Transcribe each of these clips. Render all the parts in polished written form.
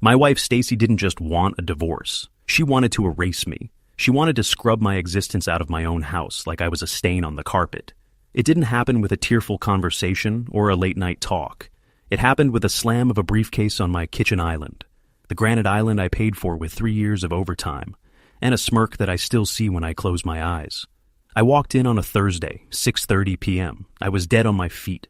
My wife Stacy didn't just want a divorce. She wanted to erase me. She wanted to scrub my existence out of my own house like I was a stain on the carpet. It didn't happen with a tearful conversation or a late-night talk. It happened with a slam of a briefcase on my kitchen island, the granite island I paid for with 3 years of overtime, and a smirk that I still see when I close my eyes. I walked in on a Thursday, 6:30 p.m. I was dead on my feet.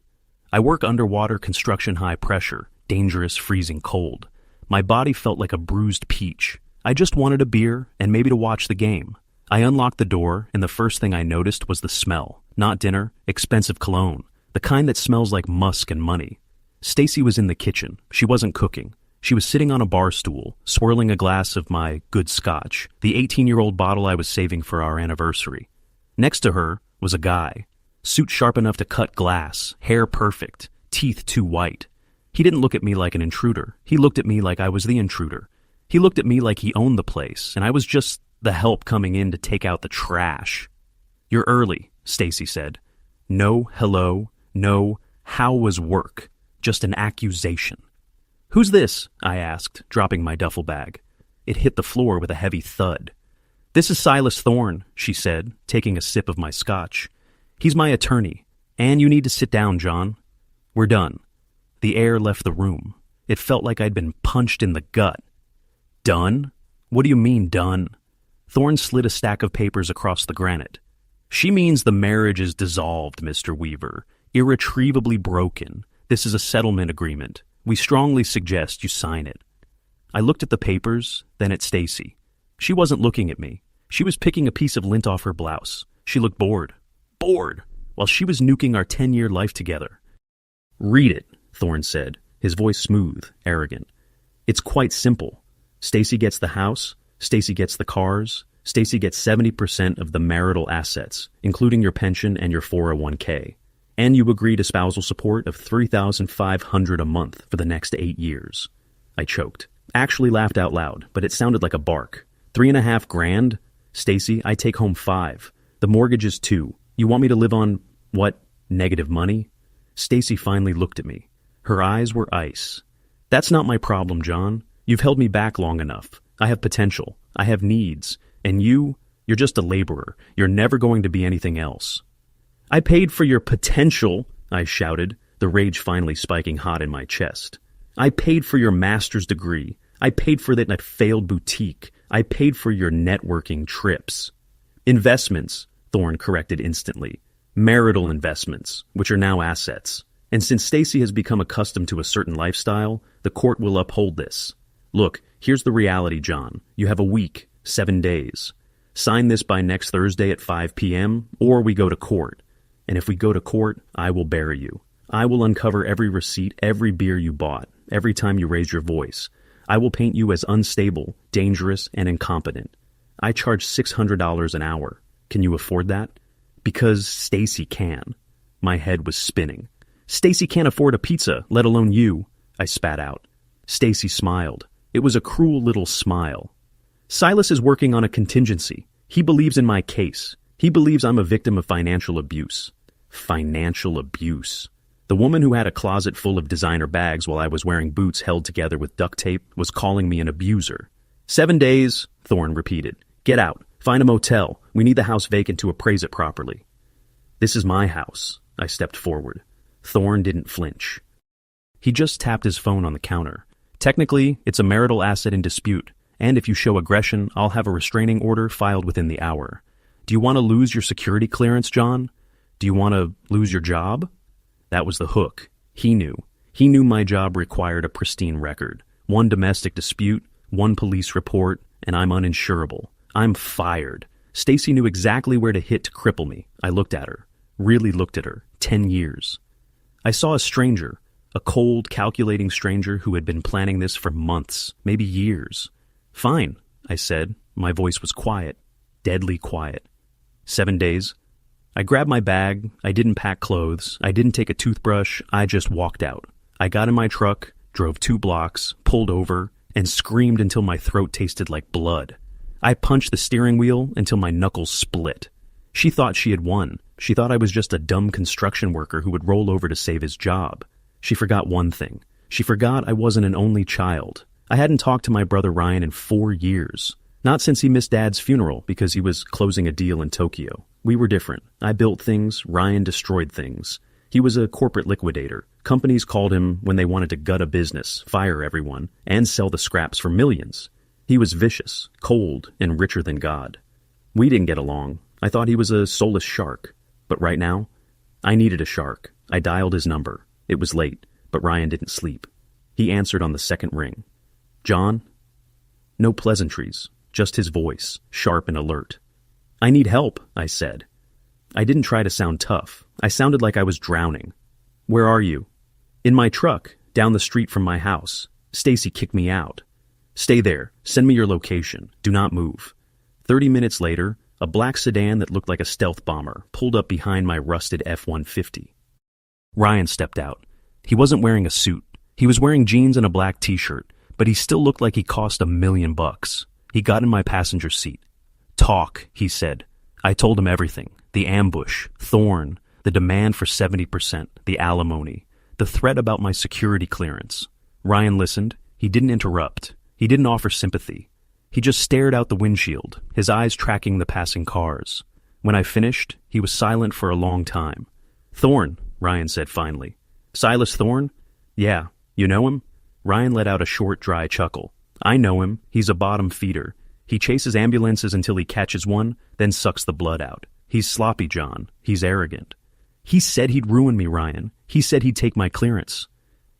I work underwater construction high pressure, dangerous freezing cold. My body felt like a bruised peach. I just wanted a beer and maybe to watch the game. I unlocked the door, and the first thing I noticed was the smell. Not dinner, expensive cologne, the kind that smells like musk and money. Stacy was in the kitchen. She wasn't cooking. She was sitting on a bar stool, swirling a glass of my good scotch, the 18-year-old bottle I was saving for our anniversary. Next to her was a guy, suit sharp enough to cut glass, hair perfect, teeth too white. He didn't look at me like an intruder. He looked at me like I was the intruder. He looked at me like he owned the place, and I was just the help coming in to take out the trash. "You're early," Stacy said. No hello, no how was work, just an accusation. "Who's this?" I asked, dropping my duffel bag. It hit the floor with a heavy thud. "This is Silas Thorne," she said, taking a sip of my scotch. "He's my attorney, and you need to sit down, John. We're done." The air left the room. It felt like I'd been punched in the gut. "Done? What do you mean, done?" Thorne slid a stack of papers across the granite. "She means the marriage is dissolved, Mr. Weaver. Irretrievably broken. This is a settlement agreement. We strongly suggest you sign it." I looked at the papers, then at Stacy. She wasn't looking at me. She was picking a piece of lint off her blouse. She looked bored. Bored! While she was nuking our 10-year life together. "Read it," Thorne said, his voice smooth, arrogant. "It's quite simple. Stacy gets the house, Stacy gets the cars, Stacy gets 70% of the marital assets, including your pension and your 401k. And you agree to spousal support of $3,500 a month for the next 8 years. I choked. Actually laughed out loud, but it sounded like a bark. $3.5 grand? Stacy, I take home 5. The mortgage is 2. You want me to live on, what, negative money? Stacy finally looked at me. Her eyes were ice. That's not my problem, John. You've held me back long enough. I have potential. I have needs. And you're just a laborer. You're never going to be anything else. I paid for your potential, I shouted, the rage finally spiking hot in my chest. I paid for your master's degree. I paid for that failed boutique. I paid for your networking trips. Investments, Thorne corrected instantly. Marital investments, which are now assets. And since Stacy has become accustomed to a certain lifestyle, the court will uphold this. Look, here's the reality, John. You have a week, 7 days. Sign this by next Thursday at 5 p.m., or we go to court. And if we go to court, I will bury you. I will uncover every receipt, every beer you bought, every time you raised your voice. I will paint you as unstable, dangerous, and incompetent. I charge $600 an hour. Can you afford that? Because Stacy can. My head was spinning. Stacy can't afford a pizza, let alone you, I spat out. Stacy smiled. It was a cruel little smile. Silas is working on a contingency. He believes in my case. He believes I'm a victim of financial abuse. Financial abuse. The woman who had a closet full of designer bags while I was wearing boots held together with duct tape was calling me an abuser. 7 days, Thorne repeated. Get out. Find a motel. We need the house vacant to appraise it properly. This is my house. I stepped forward. Thorne didn't flinch. He just tapped his phone on the counter. Technically, it's a marital asset in dispute, and if you show aggression, I'll have a restraining order filed within the hour. Do you want to lose your security clearance, John? Do you want to lose your job? That was the hook. He knew. He knew my job required a pristine record. 1 domestic dispute, 1 police report, and I'm uninsurable. I'm fired. Stacy knew exactly where to hit to cripple me. I looked at her. Really looked at her. 10 years. I saw a stranger. A cold, calculating stranger who had been planning this for months, maybe years. Fine, I said. My voice was quiet. Deadly quiet. 7 days. I grabbed my bag. I didn't pack clothes. I didn't take a toothbrush. I just walked out. I got in my truck, drove 2 blocks, pulled over, and screamed until my throat tasted like blood. I punched the steering wheel until my knuckles split. She thought she had won. She thought I was just a dumb construction worker who would roll over to save his job. She forgot one thing. She forgot I wasn't an only child. I hadn't talked to my brother Ryan in 4 years. Not since he missed Dad's funeral because he was closing a deal in Tokyo. We were different. I built things, Ryan destroyed things. He was a corporate liquidator. Companies called him when they wanted to gut a business, fire everyone, and sell the scraps for millions. He was vicious, cold, and richer than God. We didn't get along. I thought he was a soulless shark. But right now, I needed a shark. I dialed his number. It was late, but Ryan didn't sleep. He answered on the second ring. John? No pleasantries, just his voice, sharp and alert. I need help, I said. I didn't try to sound tough. I sounded like I was drowning. Where are you? In my truck, down the street from my house. Stacy kicked me out. Stay there. Send me your location. Do not move. 30 minutes later, a black sedan that looked like a stealth bomber pulled up behind my rusted F-150. Ryan stepped out. He wasn't wearing a suit. He was wearing jeans and a black t-shirt, but he still looked like he cost $1 million. He got in my passenger seat. Talk, he said. I told him everything. The ambush, Thorn, the demand for 70%, the alimony, the threat about my security clearance. Ryan listened. He didn't interrupt. He didn't offer sympathy. He just stared out the windshield, his eyes tracking the passing cars. When I finished, he was silent for a long time. Thorn, Ryan said finally. Silas Thorn? Yeah. You know him? Ryan let out a short, dry chuckle. I know him. He's a bottom feeder. He chases ambulances until he catches one, then sucks the blood out. He's sloppy, John. He's arrogant. He said he'd ruin me, Ryan. He said he'd take my clearance.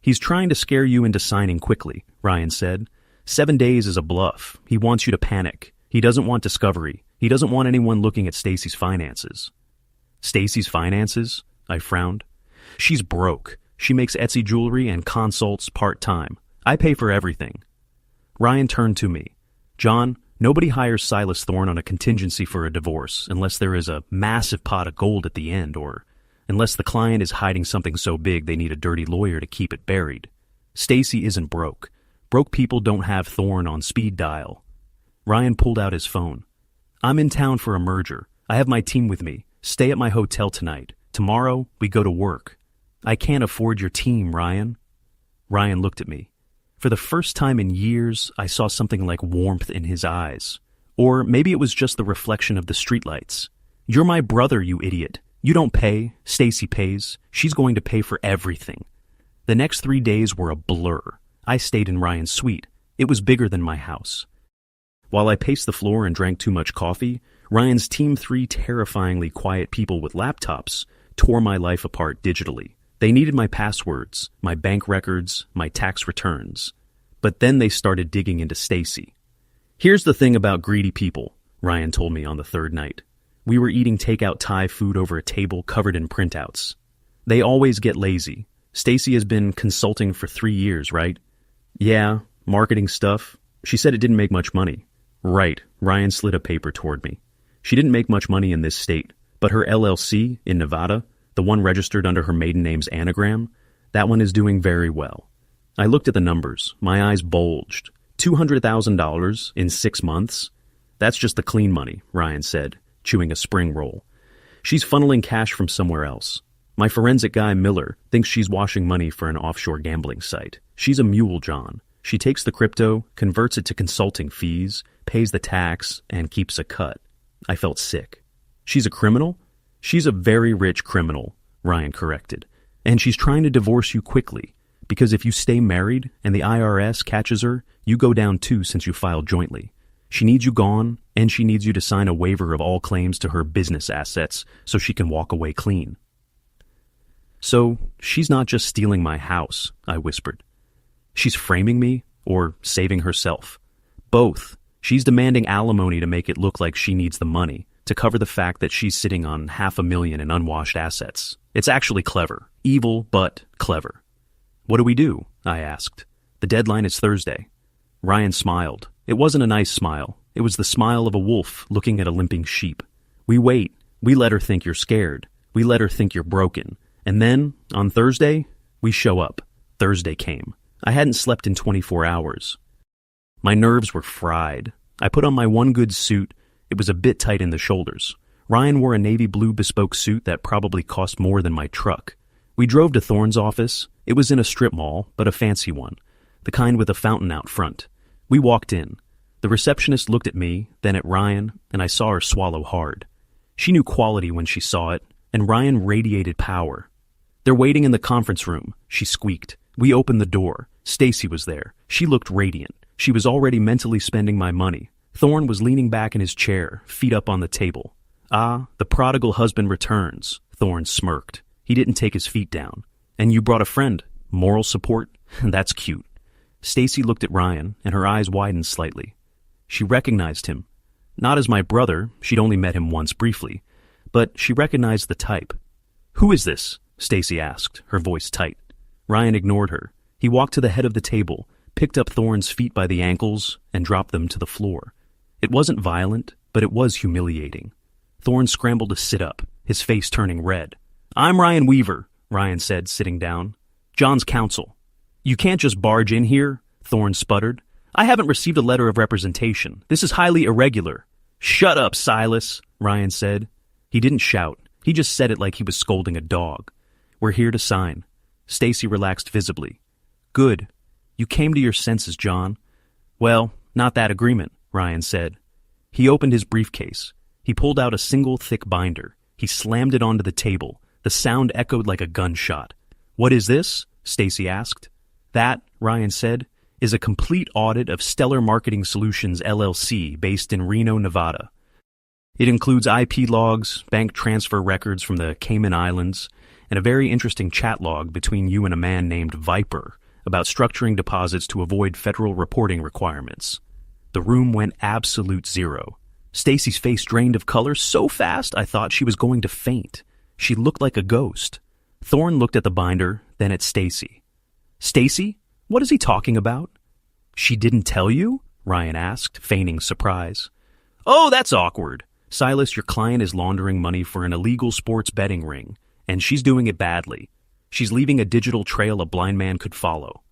He's trying to scare you into signing quickly, Ryan said. 7 days is a bluff. He wants you to panic. He doesn't want discovery. He doesn't want anyone looking at Stacy's finances. Stacy's finances? I frowned. She's broke. She makes Etsy jewelry and consults part-time. I pay for everything. Ryan turned to me. John, nobody hires Silas Thorn on a contingency for a divorce unless there is a massive pot of gold at the end or unless the client is hiding something so big they need a dirty lawyer to keep it buried. Stacy isn't broke. Broke people don't have Thorn on speed dial. Ryan pulled out his phone. I'm in town for a merger. I have my team with me. Stay at my hotel tonight. Tomorrow, we go to work. I can't afford your team, Ryan. Ryan looked at me. For the first time in years, I saw something like warmth in his eyes. Or maybe it was just the reflection of the streetlights. You're my brother, you idiot. You don't pay. Stacy pays. She's going to pay for everything. The next 3 days were a blur. I stayed in Ryan's suite. It was bigger than my house. While I paced the floor and drank too much coffee, Ryan's Team 3 terrifyingly quiet people with laptops tore my life apart digitally. They needed my passwords, my bank records, my tax returns. But then they started digging into Stacy. Here's the thing about greedy people, Ryan told me on the third night. We were eating takeout Thai food over a table covered in printouts. They always get lazy. Stacy has been consulting for 3 years, right? Yeah, marketing stuff. She said it didn't make much money. Right, Ryan slid a paper toward me. She didn't make much money in this state, but her LLC in Nevada, the one registered under her maiden name's anagram, that one is doing very well. I looked at the numbers. My eyes bulged. $200,000 in 6 months? That's just the clean money, Ryan said, chewing a spring roll. She's funneling cash from somewhere else. My forensic guy, Miller, thinks she's washing money for an offshore gambling site. She's a mule, John. She takes the crypto, converts it to consulting fees, pays the tax, and keeps a cut. I felt sick. She's a criminal? She's a very rich criminal, Ryan corrected. And she's trying to divorce you quickly, because if you stay married and the IRS catches her, you go down too since you filed jointly. She needs you gone, and she needs you to sign a waiver of all claims to her business assets so she can walk away clean. So, she's not just stealing my house, I whispered. She's framing me, or saving herself. Both. She's demanding alimony to make it look like she needs the money, to cover the fact that she's sitting on $500,000 in unwashed assets. It's actually clever. Evil, but clever. What do we do? I asked. The deadline is Thursday. Ryan smiled. It wasn't a nice smile. It was the smile of a wolf looking at a limping sheep. We wait. We let her think you're scared. We let her think you're broken. And then, on Thursday, we show up. Thursday came. I hadn't slept in 24 hours. My nerves were fried. I put on my one good suit. It was a bit tight in the shoulders. Ryan wore a navy blue bespoke suit that probably cost more than my truck. We drove to Thorne's office. It was in a strip mall, but a fancy one. the kind with a fountain out front. We walked in. The receptionist looked at me, then at Ryan, and I saw her swallow hard. She knew quality when she saw it, and Ryan radiated power. "They're waiting in the conference room," she squeaked. We opened the door. Stacy was there. She looked radiant. She was already mentally spending my money. Thorne was leaning back in his chair, feet up on the table. "Ah, the prodigal husband returns," Thorne smirked. He didn't take his feet down. "And you brought a friend. Moral support? That's cute." Stacy looked at Ryan, and her eyes widened slightly. She recognized him. Not as my brother, she'd only met him once briefly, but she recognized the type. "Who is this?" Stacy asked, her voice tight. Ryan ignored her. He walked to the head of the table, picked up Thorne's feet by the ankles, and dropped them to the floor. It wasn't violent, but it was humiliating. Thorne scrambled to sit up, his face turning red. "I'm Ryan Weaver," Ryan said, sitting down. "John's counsel." "You can't just barge in here," Thorne sputtered. "I haven't received a letter of representation. This is highly irregular." "Shut up, Silas," Ryan said. He didn't shout. He just said it like he was scolding a dog. "We're here to sign." Stacy relaxed visibly. "Good. You came to your senses, John." "Well, not that agreement," Ryan said. He opened his briefcase. He pulled out a single thick binder. He slammed it onto the table. The sound echoed like a gunshot. "What is this?" Stacy asked. "That," Ryan said, "is a complete audit of Stellar Marketing Solutions LLC based in Reno, Nevada. It includes IP logs, bank transfer records from the Cayman Islands, and a very interesting chat log between you and a man named Viper about structuring deposits to avoid federal reporting requirements." The room went absolute zero. Stacy's face drained of color so fast I thought she was going to faint. She looked like a ghost. Thorne looked at the binder, then at Stacy. "Stacy? What is he talking about?" "She didn't tell you?" Ryan asked, feigning surprise. "Oh, that's awkward. Silas, your client is laundering money for an illegal sports betting ring, and she's doing it badly. She's leaving a digital trail a blind man could follow."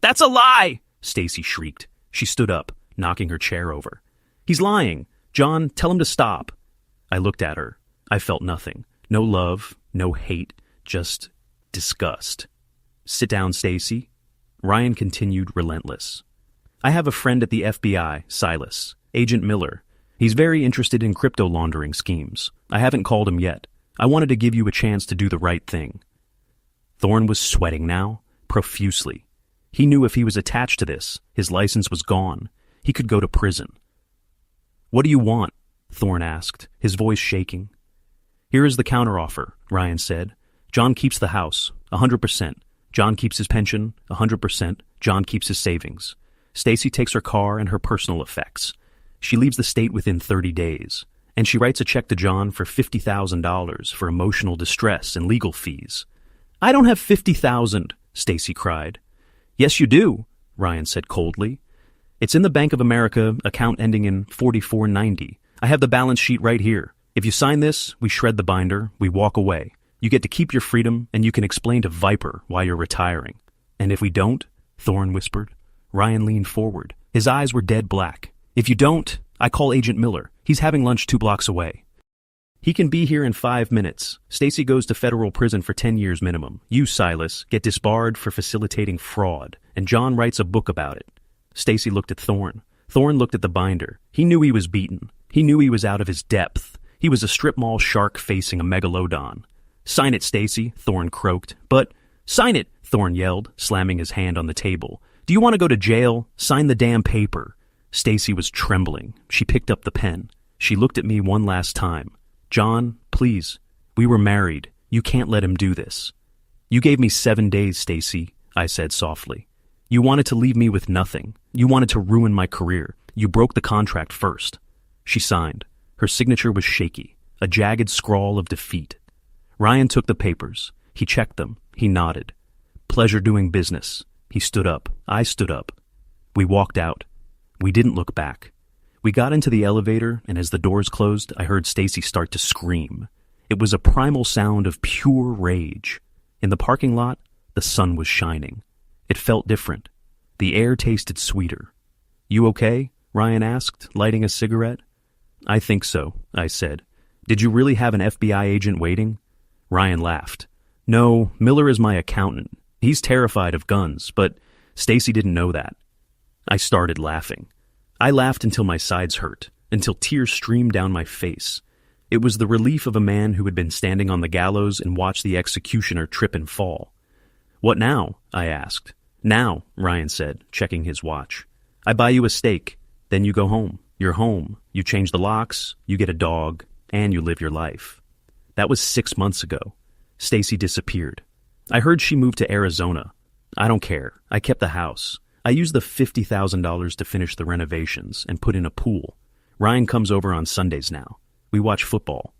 "That's a lie!" Stacy shrieked. She stood up, knocking her chair over. "He's lying. John, tell him to stop." I looked at her. I felt nothing. No love, no hate, just disgust. "Sit down, Stacy." Ryan continued, relentless. "I have a friend at the FBI, Silas, Agent Miller. He's very interested in crypto laundering schemes. I haven't called him yet. I wanted to give you a chance to do the right thing." Thorne was sweating now, profusely. He knew if he was attached to this, his license was gone. He could go to prison. "What do you want?" Thorne asked, his voice shaking. "Here is the counteroffer," Ryan said. "John keeps the house, 100%. John keeps his pension, 100%. John keeps his savings. Stacy takes her car and her personal effects. She leaves the state within 30 days. And she writes a check to John for $50,000 for emotional distress and legal fees." "I don't have 50,000, Stacy cried. "Yes, you do," Ryan said coldly. "It's in the Bank of America account ending in 4490. I have the balance sheet right here. If you sign this, we shred the binder, we walk away. You get to keep your freedom, and you can explain to Viper why you're retiring." "And if we don't?" Thorne whispered. Ryan leaned forward. His eyes were dead black. "If you don't, I call Agent Miller. He's having lunch 2 blocks away. He can be here in 5 minutes. Stacy goes to federal prison for 10 years minimum. You, Silas, get disbarred for facilitating fraud, and John writes a book about it." Stacy looked at Thorne. Thorne looked at the binder. He knew he was beaten. He knew he was out of his depth. He was a strip mall shark facing a megalodon. "Sign it, Stacy," Thorne croaked. "But—" "Sign it," Thorne yelled, slamming his hand on the table. "Do you want to go to jail? Sign the damn paper." Stacy was trembling. She picked up the pen. She looked at me one last time. "John, please. We were married. You can't let him do this." "You gave me 7 days, Stacy," I said softly. "You wanted to leave me with nothing. You wanted to ruin my career. You broke the contract first." She signed. Her signature was shaky, a jagged scrawl of defeat. Ryan took the papers. He checked them. He nodded. "Pleasure doing business." He stood up. I stood up. We walked out. We didn't look back. We got into the elevator, and as the doors closed, I heard Stacy start to scream. It was a primal sound of pure rage. In the parking lot, the sun was shining. It felt different. The air tasted sweeter. "You okay?" Ryan asked, lighting a cigarette. "I think so," I said. "Did you really have an FBI agent waiting?" Ryan laughed. "No, Miller is my accountant. He's terrified of guns, but Stacy didn't know that. I started laughing. I laughed until my sides hurt, until tears streamed down my face. It was the relief of a man who had been standing on the gallows and watched the executioner trip and fall. "What now?" I asked. "Now," Ryan said, checking his watch. "I buy you a steak, then you go home. You're home, you change the locks, you get a dog, and you live your life." That was 6 months ago. Stacy disappeared. I heard she moved to Arizona. I don't care. I kept the house. I used the $50,000 to finish the renovations and put in a pool. Ryan comes over on Sundays now. We watch football.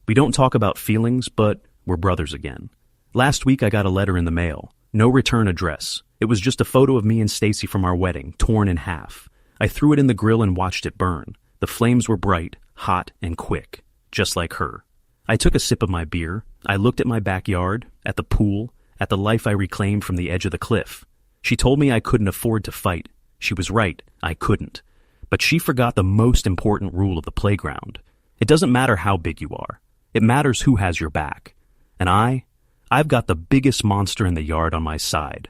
We don't talk about feelings, but we're brothers again. Last week I got a letter in the mail. No return address. It was just a photo of me and Stacy from our wedding, torn in half. I threw it in the grill and watched it burn. The flames were bright, hot, and quick, just like her. I took a sip of my beer. I looked at my backyard, at the pool, at the life I reclaimed from the edge of the cliff. She told me I couldn't afford to fight. She was right, I couldn't. But she forgot the most important rule of the playground. It doesn't matter how big you are. It matters who has your back. And I've got the biggest monster in the yard on my side.